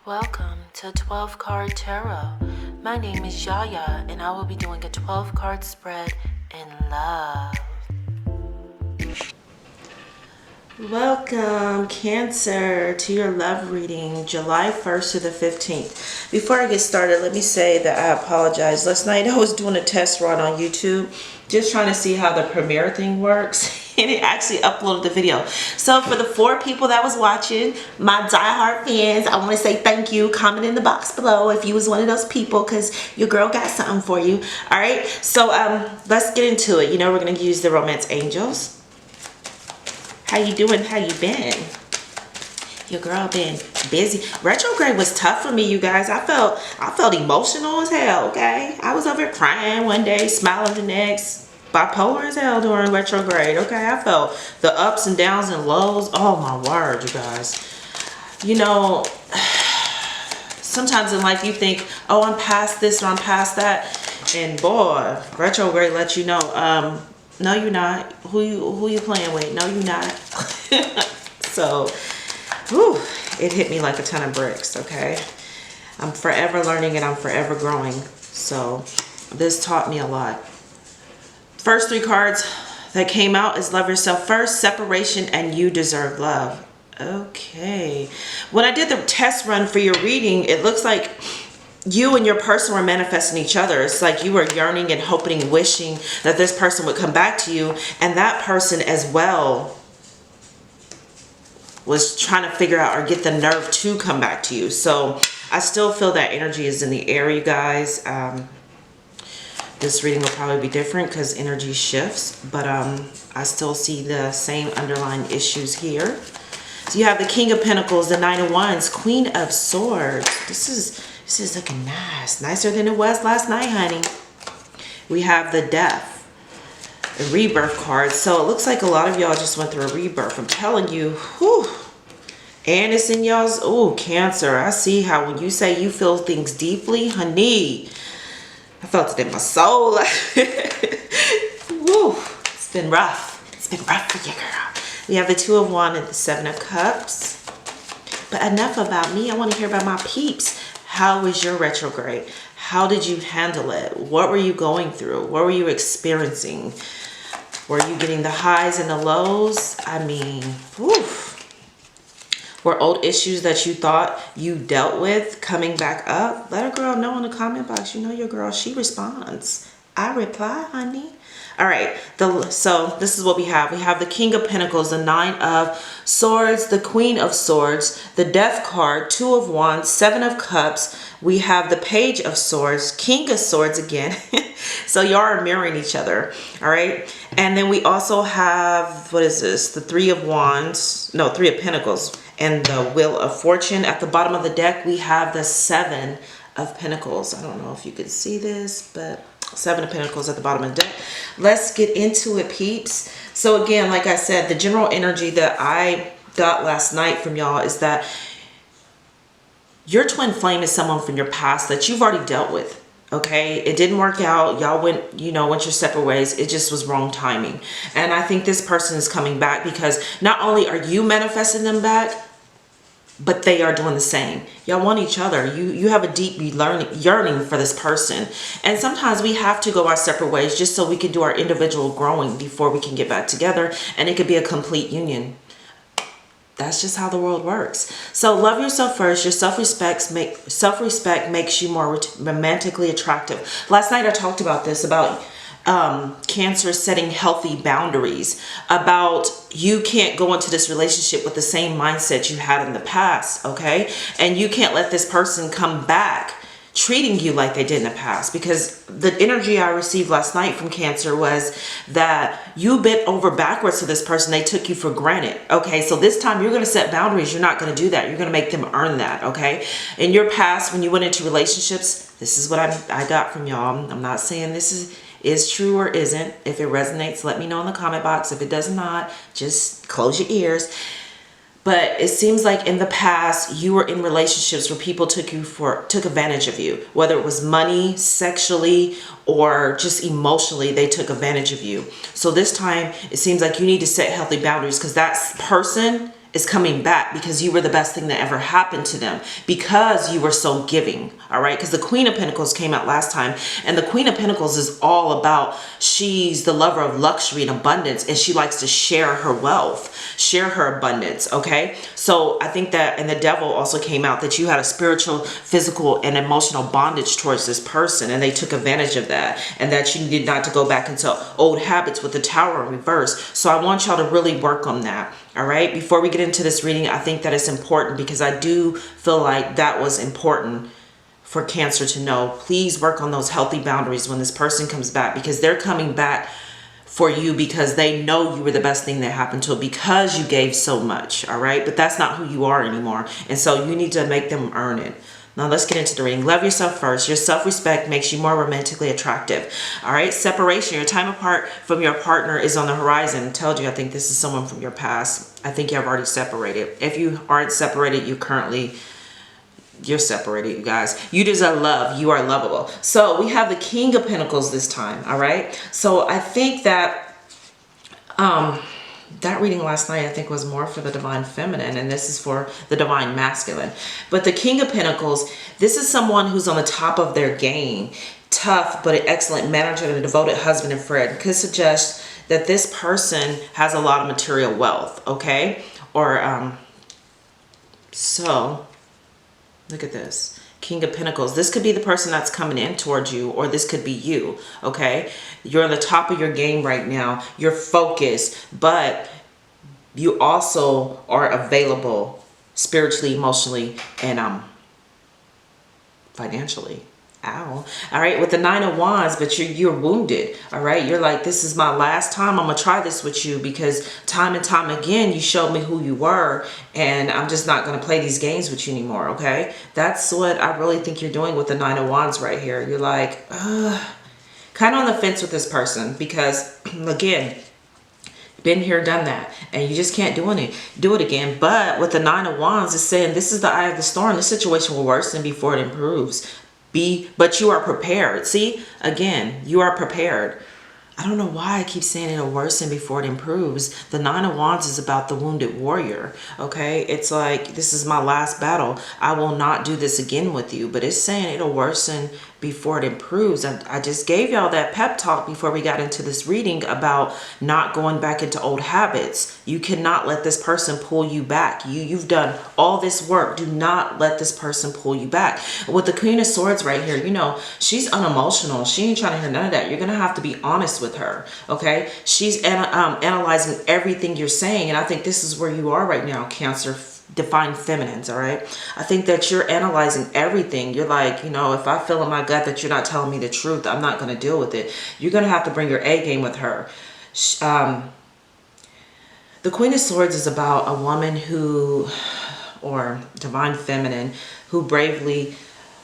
Welcome to 12 Card Tarot. My name is Yaya and I will be doing a 12 card spread in love. Welcome, Cancer, to your love reading, July 1st to the 15th. Before I get started, let me say that I apologize. Last night I was doing a test run on YouTube, just trying to see how the premiere thing works, and it actually uploaded the video. So for the 4 people that was watching, my diehard fans, I want to say thank you. Comment in the box below if you was one of those people, because your girl got something for you. All right, so let's get into it. You know, we're going to use the Romance Angels. How you doing? How you been? Your girl been busy. Retrograde was tough for me, you guys. I felt emotional as hell, okay? I was over here crying one day, smiling the next. Bipolar as hell during retrograde, okay? I felt the ups and downs and lows. Oh my word, you guys. You know, sometimes in life you think, oh, I'm past this or I'm past that. And boy, retrograde lets you know, no, you're not. Who you playing with? No, you're not. So, whew, it hit me like a ton of bricks, okay? I'm forever learning and I'm forever growing. So, this taught me a lot. First 3 cards that came out is Love Yourself First, Separation, and You Deserve Love. Okay. When I did the test run for your reading, it looks like you and your person were manifesting each other. It's like you were yearning and hoping and wishing that this person would come back to you, and that person as well was trying to figure out or get the nerve to come back to you. So I still feel that energy is in the air, you guys. This reading will probably be different because energy shifts, but I still see the same underlying issues here. So you have the King of Pentacles, the Knight of Wands, Queen of Swords. This is looking nice. Nicer than it was last night, honey. We have the Death, the Rebirth card. So it looks like a lot of y'all just went through a rebirth. I'm telling you, whew. And it's in y'all's, oh, Cancer. I see how when you say you feel things deeply, honey, I felt it in my soul. Woo. It's been rough. It's been rough for you, girl. We have the 2 of Wands and the 7 of Cups. But enough about me. I want to hear about my peeps. How was your retrograde? How did you handle it? What were you going through? What were you experiencing? Were you getting the highs and the lows? I mean, oof. Were old issues that you thought you dealt with coming back up? Let a girl know in the comment box. You know your girl, she responds. I reply, honey. All right, so this is what we have. We have the King of Pentacles, the 9 of Swords, the Queen of Swords, the Death card, 2 of Wands, 7 of Cups. We have the Page of Swords, King of Swords again. So y'all are mirroring each other, all right? And then we also have, what is this? The 3 of Wands, no, 3 of Pentacles, and the Wheel of Fortune. At the bottom of the deck, we have the 7 of Pentacles. I don't know if you can see this, but 7 of Pentacles at the bottom of the deck. Let's get into it, peeps. So again, like I said, the general energy that I got last night from y'all is that your twin flame is someone from your past that you've already dealt with. Okay, it didn't work out. Y'all went your separate ways. It just was wrong timing. And I think this person is coming back because not only are you manifesting them back, but they are doing the same. Y'all want each other. You have a deep yearning for this person. And sometimes we have to go our separate ways just so we can do our individual growing before we can get back together. And it could be a complete union. That's just how the world works. So love yourself first. Your self-respect makes you more romantically attractive. Last night I talked about this, about Cancer setting healthy boundaries, about you can't go into this relationship with the same mindset you had in the past, okay? And you can't let this person come back treating you like they did in the past, because the energy I received last night from Cancer was that you bent over backwards to this person. They took you for granted, okay? So this time you're going to set boundaries. You're not going to do that. You're going to make them earn that, okay? In your past, when you went into relationships, this is what I got from y'all. I'm not saying this is true or isn't. If it resonates, let me know in the comment box. If it does not, just close your ears. But it seems like in the past, you were in relationships where people took advantage of you, whether it was money, sexually, or just emotionally, they took advantage of you. So this time, it seems like you need to set healthy boundaries, because that person is coming back because you were the best thing that ever happened to them, because you were so giving. All right, because the Queen of Pentacles came out last time, and the Queen of Pentacles is all about, she's the lover of luxury and abundance, and she likes to share her wealth, share her abundance. Okay, so I think that, and the Devil also came out, that you had a spiritual, physical, and emotional bondage towards this person, and they took advantage of that, and that you needed not to go back into old habits with the Tower in reverse. So I want y'all to really work on that. All right, before we get into this reading, I think that it's important, because I do feel like that was important for Cancer to know. Please work on those healthy boundaries when this person comes back, because they're coming back for you because they know you were the best thing that happened to them, because you gave so much. All right, but that's not who you are anymore, and so you need to make them earn it. Now let's get into the reading. Love yourself first. Your self-respect makes you more romantically attractive. All right, separation. Your time apart from your partner is on the horizon. I told you, I think this is someone from your past. I think you have already separated. If you aren't separated, you're separated, you guys. You deserve love. You are lovable. So we have the King of Pentacles this time. All right, so I think that that reading last night, I think, was more for the Divine Feminine, and this is for the Divine Masculine. But the King of Pentacles, this is someone who's on the top of their game, tough but an excellent manager and a devoted husband and friend. Could suggest that this person has a lot of material wealth, okay? Or, so, look at this. King of Pentacles. This could be the person that's coming in towards you, or this could be you, okay? You're on the top of your game right now. You're focused, but you also are available spiritually, emotionally, and financially. Ow. All right, with the Nine of Wands, but you're wounded. All right, you're like, this is my last time. I'm gonna try this with you, because time and time again you showed me who you were, and I'm just not gonna play these games with you anymore. Okay, that's what I really think you're doing with the Nine of Wands right here. You're like, kind of on the fence with this person, because again, been here, done that, and you just can't do it again. But with the Nine of Wands, it's saying this is the eye of the storm. The situation will worsen before it improves. But you are prepared. See, again, you are prepared. I don't know why I keep saying it'll worsen before it improves. The Nine of Wands is about the wounded warrior, okay? It's like, this is my last battle. I will not do this again with you. But it's saying it'll worsen before it improves. And I just gave y'all that pep talk before we got into this reading about not going back into old habits. You cannot let this person pull you back. You've done all this work. Do not let this person pull you back. With the Queen of Swords right here, you know, she's unemotional. She ain't trying to hear none of that. You're going to have to be honest with her, okay? She's analyzing everything you're saying, and I think this is where you are right now, Cancer. Divine Feminines, all right? I think that you're analyzing everything. You're like, you know, if I feel in my gut that you're not telling me the truth, I'm not going to deal with it. You're going to have to bring your A game with her. The Queen of Swords is about a woman who, or Divine Feminine, who bravely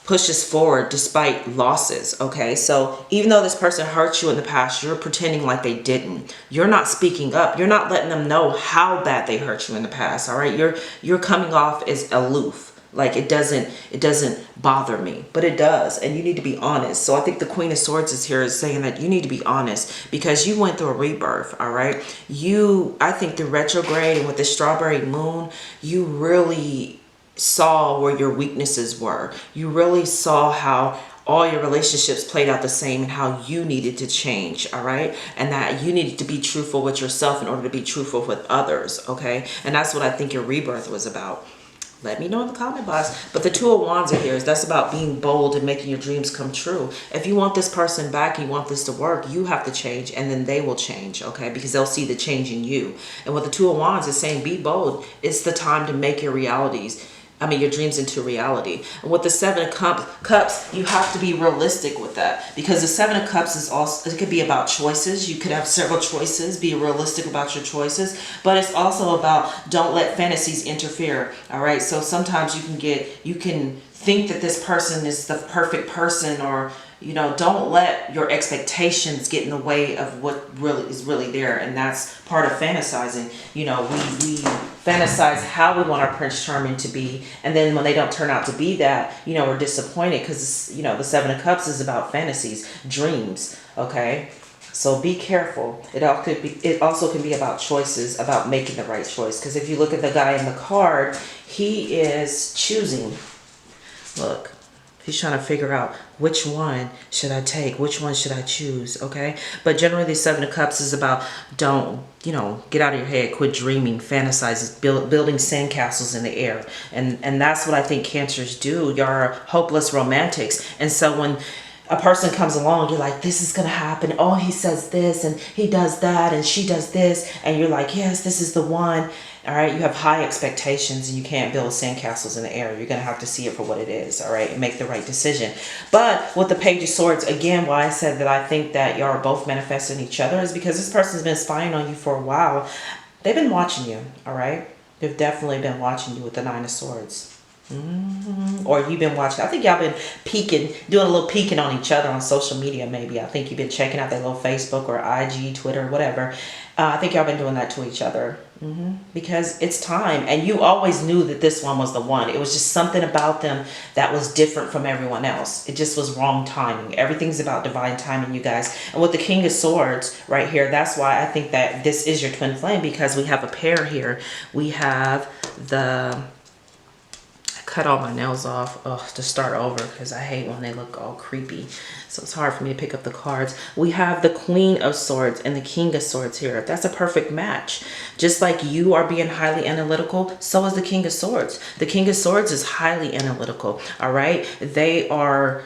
pushes forward despite losses, okay? So even though this person hurt you in the past, you're pretending like they didn't. You're not speaking up. You're not letting them know how bad they hurt you in the past, all right? You're coming off as aloof, like it doesn't bother me, but it does, and you need to be honest. So I think the Queen of Swords is here is saying that you need to be honest, because you went through a rebirth, all right? I think the retrograde and with the strawberry moon, you really saw where your weaknesses were. You really saw how all your relationships played out the same, and how you needed to change, all right? And that you needed to be truthful with yourself in order to be truthful with others, okay? And that's what I think your rebirth was about. Let me know in the comment box. But the Two of Wands are here. That's about being bold and making your dreams come true. If you want this person back, you want this to work, you have to change, and then they will change, okay? Because they'll see the change in you. And with the Two of Wands, it's saying be bold. It's the time to make your your dreams into reality. And with the Seven of Cups, you have to be realistic with that, because the Seven of Cups is also, it could be about choices. You could have several choices, be realistic about your choices, but it's also about don't let fantasies interfere, all right? So sometimes you can think that this person is the perfect person, or you know, don't let your expectations get in the way of what really is there. And that's part of fantasizing. You know, we fantasize how we want our Prince Charming to be, and then when they don't turn out to be that, you know, we're disappointed, because, you know, the Seven of Cups is about fantasies, dreams, okay? So be careful. It also can be about choices, about making the right choice. Because if you look at the guy in the card, he is choosing. Look, he's trying to figure out which one should I take, which one should I choose, okay? But generally, the Seven of Cups is about don't, get out of your head, quit dreaming, fantasizing, building sandcastles in the air. And that's what I think Cancers do. You're hopeless romantics. And so when a person comes along, you're like, this is going to happen. Oh, he says this and he does that and she does this. And you're like, yes, this is the one. All right. You have high expectations and you can't build sandcastles in the air. You're going to have to see it for what it is. All right. And make the right decision. But with the Page of Swords, again, why I said that I think that y'all are both manifesting each other is because this person's been spying on you for a while. They've been watching you. All right. They've definitely been watching you with the Nine of Swords. Or you've been watching. I think y'all been peeking, doing a little peeking on each other on social media maybe. I think you've been checking out their little Facebook or IG, Twitter, whatever. I think y'all been doing that to each other. Because it's time. And you always knew that this one was the one. It was just something about them that was different from everyone else. It just was wrong timing. Everything's about divine timing, you guys. And with the King of Swords right here, that's why I think that this is your twin flame, because we have a pair here. We have the... cut all my nails off to start over because I hate when they look all creepy. So it's hard for me to pick up the cards. We have the Queen of Swords and the King of Swords here. That's a perfect match. Just like you are being highly analytical, so is the King of Swords. The King of Swords is highly analytical, all right? They are,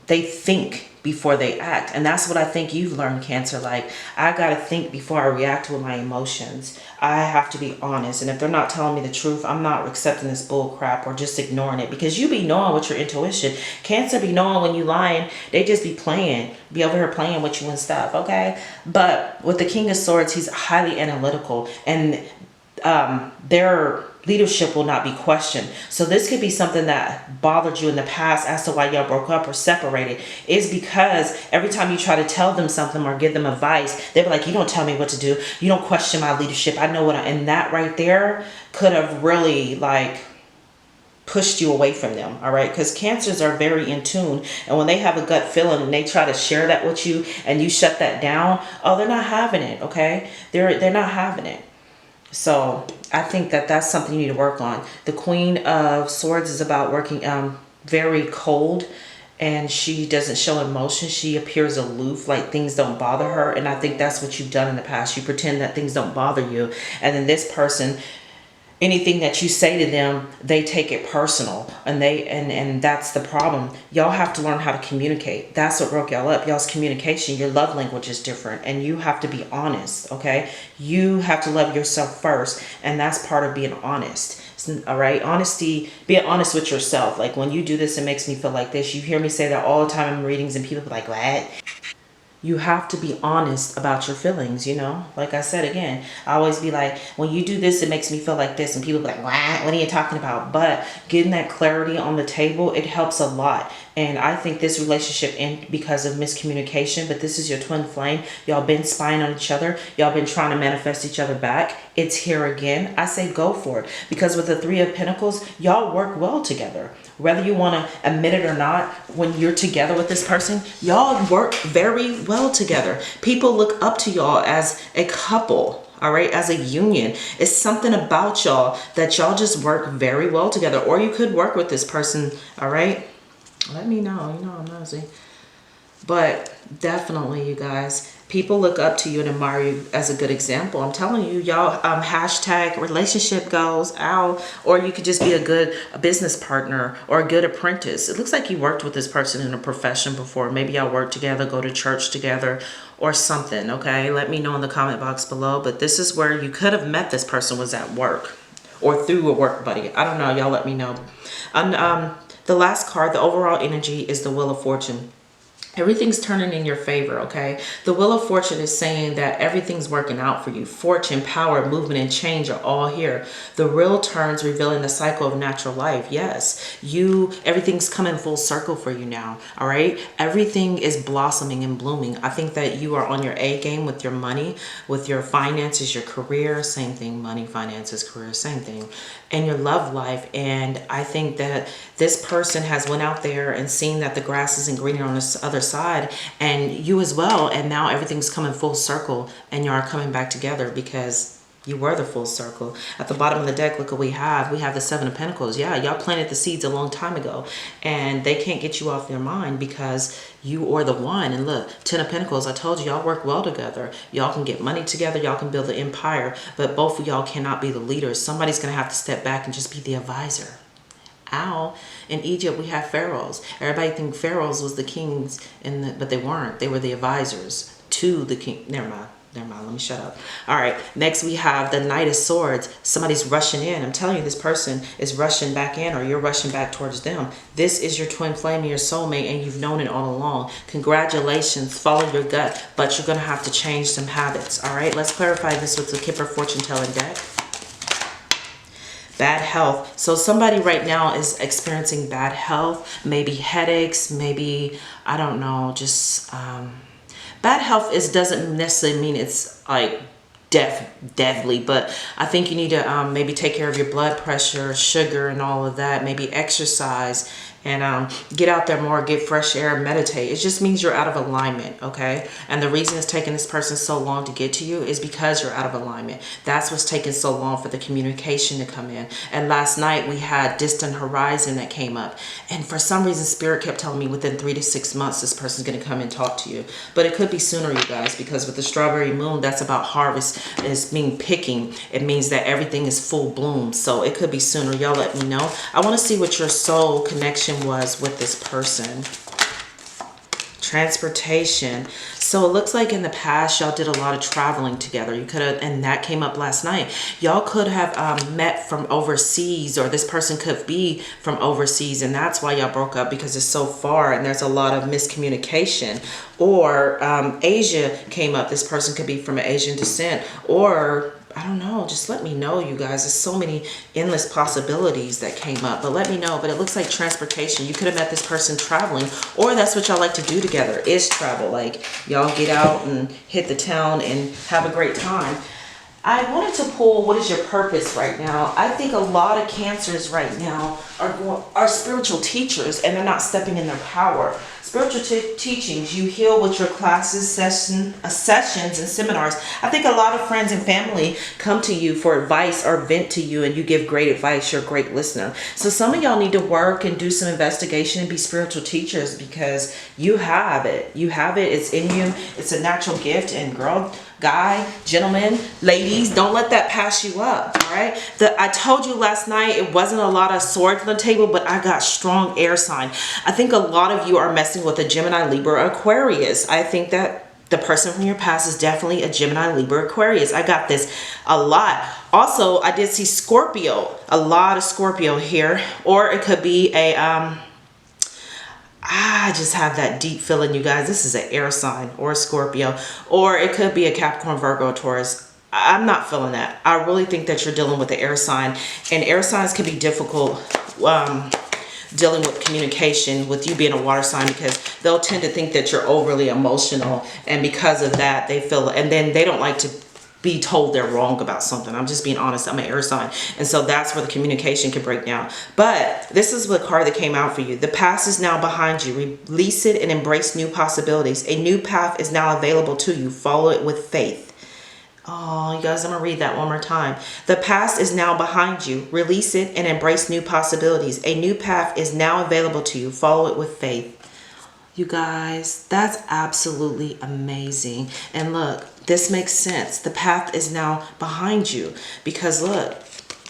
they think before they act. And that's what I think you've learned, Cancer. Like, I got to think before I react with my emotions. I have to be honest. And if they're not telling me the truth, I'm not accepting this bull crap or just ignoring it, because you be knowing with your intuition. Cancer be knowing when you lying. They just be playing, be over here playing with you and stuff. Okay. But with the King of Swords, he's highly analytical, and their leadership will not be questioned. So this could be something that bothered you in the past as to why y'all broke up or separated, is because every time you try to tell them something or give them advice, they be like, you don't tell me what to do. You don't question my leadership. I know and that right there could have really like pushed you away from them. All right. Because Cancers are very in tune. And when they have a gut feeling and they try to share that with you and you shut that down, oh, they're not having it. Okay. They're not having it. So I think that that's something you need to work on. The Queen of Swords is about working very cold, and she doesn't show emotion. She appears aloof, like things don't bother her. And I think that's what you've done in the past. You pretend that things don't bother you. And then this person, anything that you say to them, they take it personal, and and that's the problem. Y'all have to learn how to communicate. That's what broke y'all up. Y'all's communication, your love language is different, and you have to be honest. Okay, you have to love yourself first, and that's part of being honest. All right, honesty, being honest with yourself. Like, when you do this, it makes me feel like this. You hear me say that all the time in readings, and people be like, what? You have to be honest about your feelings, Like I said, again, I always be like, when you do this, it makes me feel like this. And people be like, what are you talking about? But getting that clarity on the table, it helps a lot. And I think this relationship ended because of miscommunication. But this is your twin flame. Y'all been spying on each other. Y'all been trying to manifest each other back. It's here again. I say go for it. Because with the Three of Pentacles, y'all work well together. Whether you want to admit it or not, when you're together with this person, y'all work very well together. People look up to y'all as a couple. All right, as a union. It's something about y'all that y'all just work very well together. Or you could work with this person. All right, let me know. I'm nosy. But definitely, you guys, people look up to you and admire you as a good example. I'm telling you, y'all, hashtag relationship goals out. Or you could just be a business partner or a good apprentice. It looks like you worked with this person in a profession before. Maybe y'all work together, go to church together or something. Okay, let me know in the comment box below. But this is where you could have met this person, was at work or through a work buddy. I don't know. Y'all let me know. And the last card, the overall energy, is the Wheel of Fortune. Everything's turning in your favor, okay? The Wheel of Fortune is saying that everything's working out for you. Fortune, power, movement, and change are all here. The real turns revealing the cycle of natural life. Yes, everything's coming full circle for you now, all right? Everything is blossoming and blooming. I think that you are on your A game with your money, with your finances, your career, same thing. Money, finances, career, same thing. And your love life. And I think that this person has went out there and seen that the grass isn't greener on this other other side, and you as well. And now everything's coming full circle, and you are coming back together because you were the full circle. At the bottom of the deck, look what we have. We have the Seven of Pentacles. Yeah, y'all planted the seeds a long time ago, and they can't get you off their mind because you are the one. And look, Ten of Pentacles, I told you, y'all work well together. Y'all can get money together. Y'all can build an empire, but both of y'all cannot be the leaders. Somebody's going to have to step back and just be the advisor. Ow. In Egypt, we have pharaohs. Everybody think pharaohs was the kings, but they weren't. They were the advisors to the king. Never mind, let me shut up. All right, next we have the Knight of Swords. Somebody's rushing in. I'm telling you, this person is rushing back in, or you're rushing back towards them. This is your twin flame, your soulmate, and you've known it all along. Congratulations, follow your gut, but you're gonna have to change some habits. All right, let's clarify this with the Kipper fortune telling deck. Bad health. So somebody right now is experiencing bad health, maybe headaches, maybe, I don't know, just bad health doesn't necessarily mean it's like deadly, but I think you need to maybe take care of your blood pressure, sugar, and all of that. Maybe exercise and get out there more, get fresh air, meditate. It just means you're out of alignment, okay? And the reason it's taking this person so long to get to you is because you're out of alignment. That's what's taking so long for the communication to come in. And last night we had distant horizon that came up, and for some reason Spirit kept telling me within 3 to 6 months this person's going to come and talk to you. But it could be sooner, you guys, because with the strawberry moon, that's about harvest. It's mean picking. It means that everything is full bloom. So it could be sooner. Y'all let me know. I want to see what your soul connection was with this person. Transportation. So it looks like in the past y'all did a lot of traveling together. You could have, and that came up last night. Y'all could have met from overseas, or this person could be from overseas, and that's why y'all broke up, because it's so far and there's a lot of miscommunication. Or Asia came up. This person could be from an Asian descent, or I don't know, just let me know, you guys. There's so many endless possibilities that came up, but let me know. But it looks like transportation. You could have met this person traveling, or that's what y'all like to do together, is travel. Like y'all get out and hit the town and have a great time. I wanted to pull, what is your purpose right now? I think a lot of Cancers right now are spiritual teachers, and they're not stepping in their power. Spiritual teachings, you heal with your classes, sessions, and seminars. I think a lot of friends and family come to you for advice or vent to you, and you give great advice. You're a great listener. So some of y'all need to work and do some investigation and be spiritual teachers, because you have it. You have it. It's in you. It's a natural gift. And girl, guy, gentlemen, ladies, don't let that pass you up. All right. I told you last night it wasn't a lot of swords on the table, but I got strong air sign. I think a lot of you are messing with a Gemini, Libra, Aquarius. I think that the person from your past is definitely a Gemini, Libra, Aquarius. I got this a lot. Also, I did see Scorpio, a lot of Scorpio here, or it could be a I just have that deep feeling, you guys. This is an air sign or a Scorpio, or it could be a Capricorn, Virgo, Taurus. I'm not feeling that. I really think that you're dealing with the air sign, and air signs can be difficult dealing with communication with you being a water sign, because they'll tend to think that you're overly emotional, and because of that they feel, and then they don't like to be told they're wrong about something. I'm just being honest. I'm an air sign, and so that's where the communication can break down. But this is the card that came out for you. The past is now behind you. Release it and embrace new possibilities. A new path is now available to you. Follow it with faith. Oh, you guys, I'm gonna read that one more time. The past is now behind you. Release it and embrace new possibilities. A new path is now available to you. Follow it with faith. You guys, that's absolutely amazing. And look, this makes sense. The path is now behind you, because look,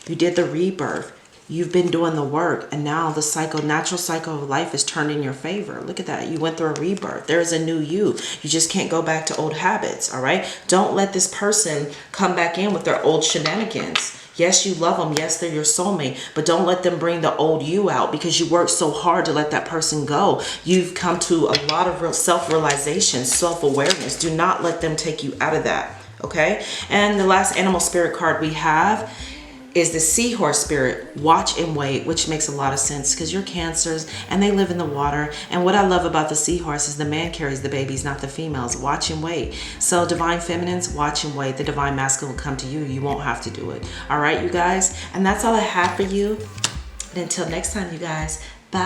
you did the rebirth. You've been doing the work, and now the natural cycle of life is turned in your favor. Look at that. You went through a rebirth. There's a new you. You just can't go back to old habits, all right? Don't let this person come back in with their old shenanigans. Yes, you love them. Yes, they're your soulmate, but don't let them bring the old you out, because you worked so hard to let that person go. You've come to a lot of real self-realization, self-awareness. Do not let them take you out of that, okay? And the last animal spirit card we have is the seahorse spirit. Watch and wait, which makes a lot of sense, because you're Cancers and they live in the water. And what I love about the seahorse is the man carries the babies, not the females. Watch and wait. So divine feminines, watch and wait. The divine masculine will come to you. You won't have to do it. All right, you guys. And that's all I have for you. And until next time, you guys, bye.